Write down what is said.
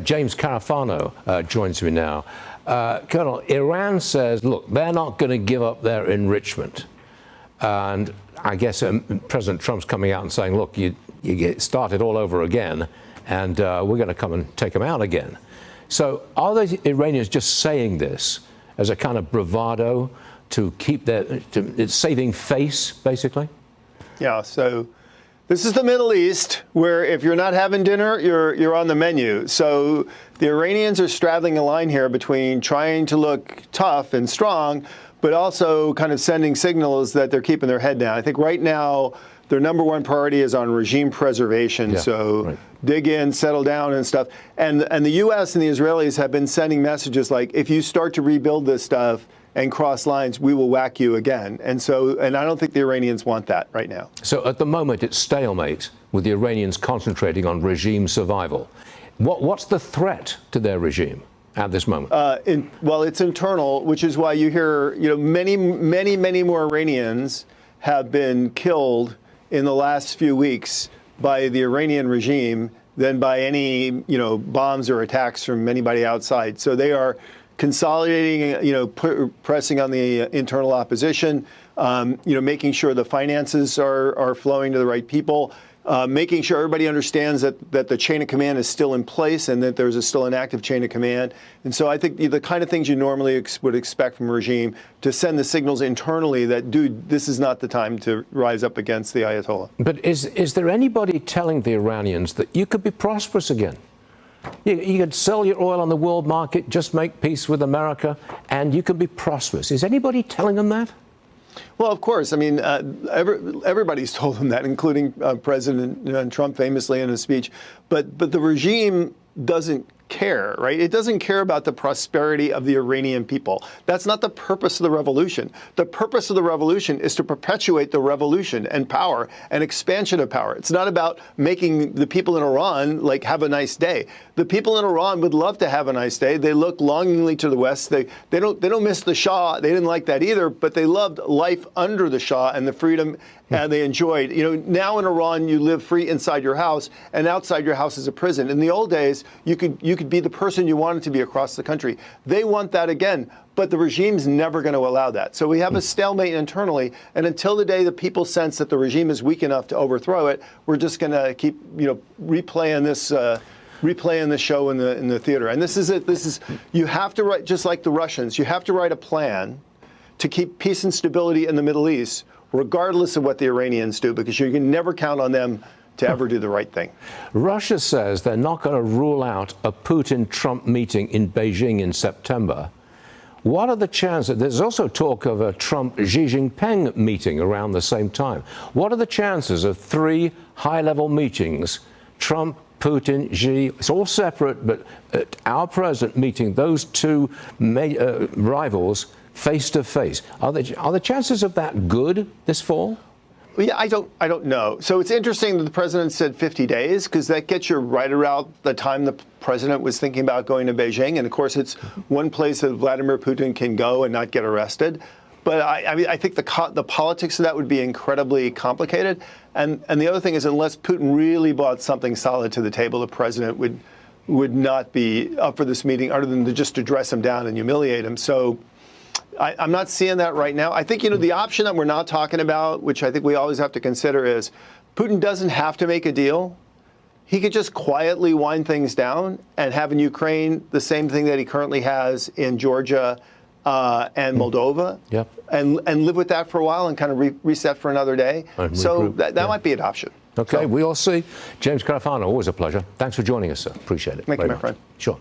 James Carafano joins me now. Colonel, Iran says, look, they're not going to give up their enrichment. And I guess President Trump's coming out and saying, look, you get started all over again, and we're going to come and take them out again. So are the Iranians just saying this as a kind of bravado to keep it's saving face, basically? Yeah, so this is the Middle East, where if you're not having dinner, you're on the menu. So the Iranians are straddling a line here between trying to look tough and strong, but also kind of sending signals that they're keeping their head down. I think right now their number one priority is on regime preservation. Yeah, so right. Dig in, settle down and stuff. And the U.S. and the Israelis have been sending messages like, if you start to rebuild this stuff and cross lines, we will whack you again. And I don't think the Iranians want that right now. So at the moment, it's stalemate with the Iranians concentrating on regime survival. What's the threat to their regime at this moment? Well, it's internal, which is why you hear, many more Iranians have been killed in the last few weeks by the Iranian regime than by any, bombs or attacks from anybody outside. So they are consolidating, pressing on the internal opposition, making sure the finances are flowing to the right people, making sure everybody understands that the chain of command is still in place and that there's still an active chain of command. And so I think the kind of things you normally would expect from a regime to send the signals internally that, dude, this is not the time to rise up against the Ayatollah. But is there anybody telling the Iranians that you could be prosperous again? You could sell your oil on the world market, just make peace with America, and you could be prosperous. Is anybody telling them that? Well, of course. I mean, everybody's told them that, including President Trump famously in a speech. But the regime doesn't care, right? It doesn't care about the prosperity of the Iranian people. That's not the purpose of the revolution. The purpose of the revolution is to perpetuate the revolution and power and expansion of power. It's not about making the people in Iran have a nice day. The people in Iran would love to have a nice day. They look longingly to the West. They don't miss the Shah. They didn't like that either, but they loved life under the Shah and the freedom they enjoyed. Now in Iran, you live free inside your house, and outside your house is a prison. In the old days, you could be the person you wanted to be across the country. They want that again, but the regime's never going to allow that. So we have a stalemate internally, and until the day the people sense that the regime is weak enough to overthrow it, we're just going to keep, replaying this show in the theater. And this is it. You have to write, just like the Russians, you have to write a plan to keep peace and stability in the Middle East, regardless of what the Iranians do, because you can never count on them to ever do the right thing. Russia says they're not going to rule out a Putin-Trump meeting in Beijing in September. What are the chances? There's also talk of a Trump-Xi Jinping meeting around the same time. What are the chances of 3 high-level meetings, Trump, Putin, Xi, it's all separate, but our president meeting those 2 rivals face to face? Are the chances of that good this fall? Well, yeah, I don't know. So it's interesting that the president said 50 days, because that gets you right around the time the president was thinking about going to Beijing. And of course, it's one place that Vladimir Putin can go and not get arrested. But I think the politics of that would be incredibly complicated. And the other thing is, unless Putin really brought something solid to the table, the president would not be up for this meeting, other than to just dress him down and humiliate him. So I'm not seeing that right now. I think, the option that we're not talking about, which I think we always have to consider, is Putin doesn't have to make a deal. He could just quietly wind things down and have in Ukraine the same thing that he currently has in Georgia and Moldova, yep, and live with that for a while and kind of reset for another day. So that might be an option. Okay, we all see. James Carafano, always a pleasure. Thanks for joining us, sir. Appreciate it. Thank you, my friend. Sure.